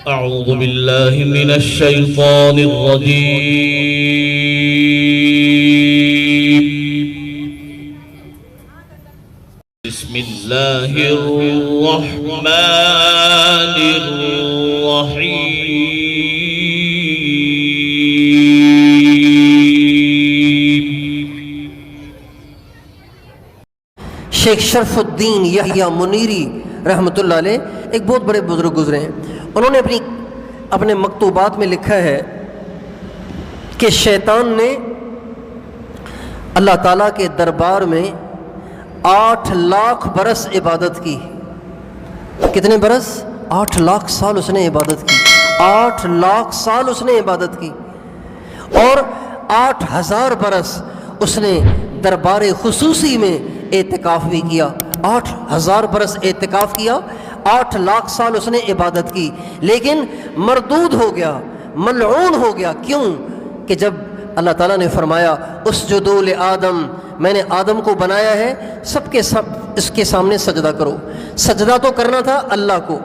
أعوذ بالله من الشيطان الرجيم. بسم الله الرحمن الرحيم. شیخ شرف الدین یحییٰ منیری رحمۃ اللہ علیہ ایک بہت بڑے بزرگ گزرے ہیں. انہوں نے اپنے مکتوبات میں لکھا ہے کہ شیطان نے اللہ تعالیٰ کے دربار میں 8 لاکھ برس عبادت کی. کتنے برس؟ 8 لاکھ سال اس نے عبادت کی. 8 لاکھ سال اس نے عبادت کی اور 8000 برس اس نے دربار خصوصی میں اعتکاف بھی کیا. 8000 برس اعتکاف کیا, 8 لاکھ سال اس نے عبادت کی, لیکن مردود ہو گیا, ملعون ہو گیا. کیوں؟ کہ جب اللہ تعالیٰ نے فرمایا اسجدوا لآدم, میں نے آدم کو بنایا ہے, سب کے سب اس کے سامنے سجدہ کرو. سجدہ تو کرنا تھا اللہ کو,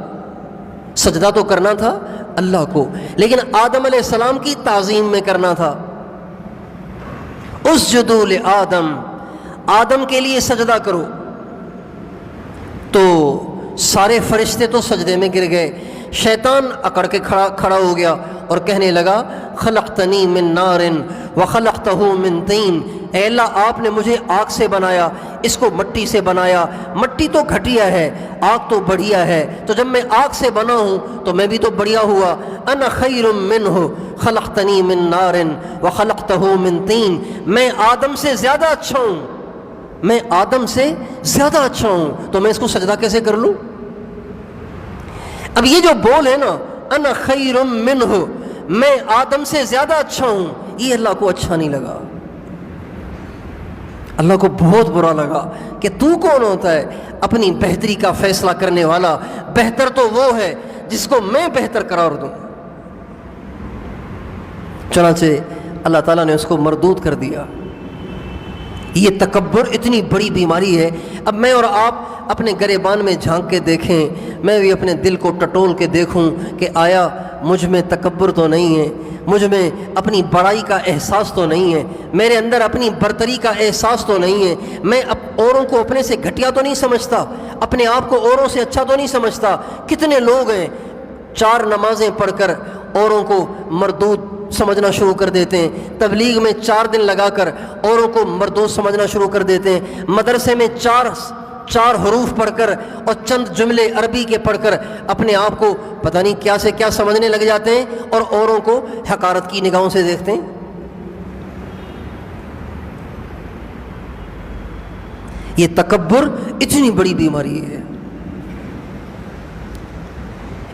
سجدہ تو کرنا تھا اللہ کو, لیکن آدم علیہ السلام کی تعظیم میں کرنا تھا. اسجدوا لآدم, آدم کے لیے سجدہ کرو. تو سارے فرشتے تو سجدے میں گر گئے. شیطان اکڑ کے کھڑا ہو گیا اور کہنے لگا خلقتنی من نار وخلقتہ من طین, اے اللہ آپ نے مجھے آگ سے بنایا, اس کو مٹی سے بنایا. مٹی تو گھٹیا ہے, آگ تو بڑھیا ہے, تو جب میں آگ سے بنا ہوں تو میں بھی تو بڑھیا ہوا. انا خیر منہ خلقتنی من نار وخلقتہ من طین, میں آدم سے زیادہ اچھا ہوں, میں آدم سے زیادہ اچھا ہوں, تو میں اس کو سجدہ کیسے کر لوں؟ اب یہ جو بول ہے نا انا خیر منہ, میں آدم سے زیادہ اچھا ہوں, یہ اللہ کو اچھا نہیں لگا. اللہ کو بہت برا لگا کہ تو کون ہوتا ہے اپنی بہتری کا فیصلہ کرنے والا؟ بہتر تو وہ ہے جس کو میں بہتر قرار دوں. چنانچہ اللہ تعالیٰ نے اس کو مردود کر دیا. یہ تکبر اتنی بڑی بیماری ہے. اب میں اور آپ اپنے گریبان میں جھانک کے دیکھیں, میں بھی اپنے دل کو ٹٹول کے دیکھوں کہ آیا مجھ میں تکبر تو نہیں ہے, مجھ میں اپنی بڑائی کا احساس تو نہیں ہے, میرے اندر اپنی برتری کا احساس تو نہیں ہے, میں اوروں کو اپنے سے گھٹیا تو نہیں سمجھتا, اپنے آپ کو اوروں سے اچھا تو نہیں سمجھتا. کتنے لوگ ہیں 4 نمازیں پڑھ کر اوروں کو مردود سمجھنا شروع کر دیتے ہیں, تبلیغ میں 4 دن لگا کر اوروں کو مردود سمجھنا شروع کر دیتے ہیں, مدرسے میں 4 حروف پڑھ کر اور چند جملے عربی کے پڑھ کر اپنے آپ کو پتہ نہیں کیا سے کیا سمجھنے لگ جاتے ہیں اور اوروں کو حقارت کی نگاہوں سے دیکھتے ہیں. یہ تکبر اتنی بڑی بیماری ہے.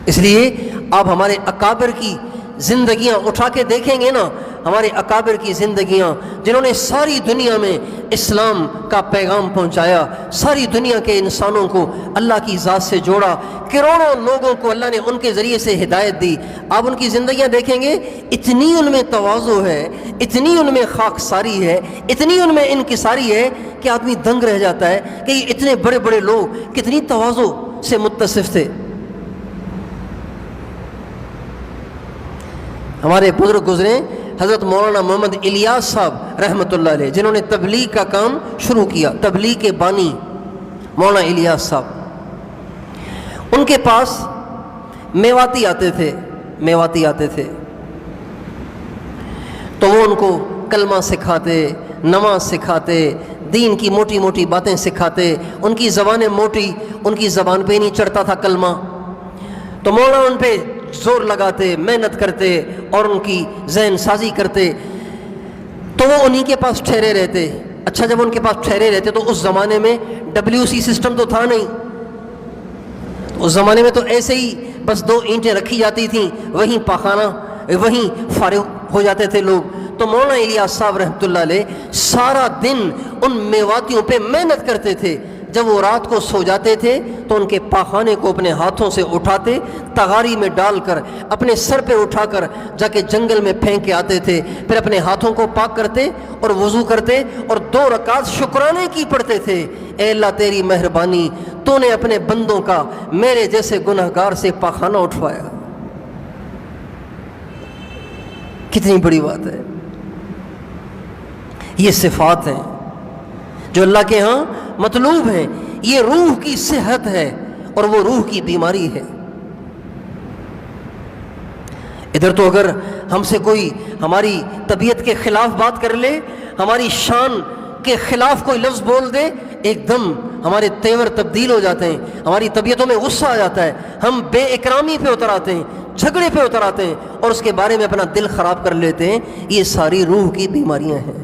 اس لیے آپ ہمارے اکابر کی زندگیاں اٹھا کے دیکھیں گے نا, ہمارے اکابر کی زندگیاں جنہوں نے ساری دنیا میں اسلام کا پیغام پہنچایا, ساری دنیا کے انسانوں کو اللہ کی ذات سے جوڑا, کروڑوں لوگوں کو اللہ نے ان کے ذریعے سے ہدایت دی. آپ ان کی زندگیاں دیکھیں گے, اتنی ان میں تواضع ہے, اتنی ان میں خاکساری ہے, اتنی ان میں انکساری ہے کہ آدمی دنگ رہ جاتا ہے کہ یہ اتنے بڑے بڑے لوگ کتنی تواضع سے متصف تھے. ہمارے بزرگ گزرے حضرت مولانا محمد الیاس صاحب رحمۃ اللہ علیہ, جنہوں نے تبلیغ کا کام شروع کیا, تبلیغ کے بانی مولانا الیاس صاحب. ان کے پاس میواتی آتے تھے تو وہ ان کو کلمہ سکھاتے, نماز سکھاتے, دین کی موٹی موٹی باتیں سکھاتے. ان کی زبانیں موٹی, ان کی زبان پہ نہیں چڑھتا تھا کلمہ, تو مولانا ان پہ زور لگاتے, محنت کرتے اور ان کی ذہن سازی کرتے, تو وہ انہی کے پاس ٹھہرے رہتے. اچھا, جب ان کے پاس ٹھہرے رہتے تو اس زمانے میں WC سسٹم تو تھا نہیں, اس زمانے میں تو ایسے ہی بس 2 اینٹیں رکھی جاتی تھیں, وہیں پاخانہ, وہیں فارغ ہو جاتے تھے لوگ. تو مولانا الیاس صاحب رحمۃ اللہ علیہ سارا دن ان میواتیوں پہ محنت کرتے تھے. جب وہ رات کو سو جاتے تھے تو ان کے پاخانے کو اپنے ہاتھوں سے اٹھاتے, تغاری میں ڈال کر اپنے سر پہ اٹھا کر جا کے جنگل میں پھینک کے آتے تھے. پھر اپنے ہاتھوں کو پاک کرتے اور وضو کرتے اور 2 رکعت شکرانے کی پڑھتے تھے. اے اللہ تیری مہربانی, تو نے اپنے بندوں کا میرے جیسے گنہگار سے پاخانہ اٹھوایا. کتنی بڑی بات ہے. یہ صفات ہیں جو اللہ کے ہاں مطلوب ہیں. یہ روح کی صحت ہے اور وہ روح کی بیماری ہے. ادھر تو اگر ہم سے کوئی ہماری طبیعت کے خلاف بات کر لے، ہماری شان کے خلاف کوئی لفظ بول دے، ایک دم ہمارے تیور تبدیل ہو جاتے ہیں، ہماری طبیعتوں میں غصہ آ جاتا ہے، ہم بے اکرامی پہ اتر آتے ہیں، جھگڑے پہ اتر آتے ہیں اور اس کے بارے میں اپنا دل خراب کر لیتے ہیں. یہ ساری روح کی بیماریاں ہیں.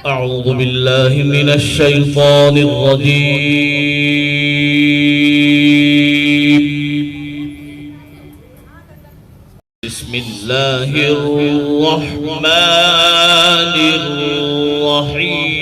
أعوذ بالله من الشيطان الرجيم. بسم الله الرحمن الرحيم.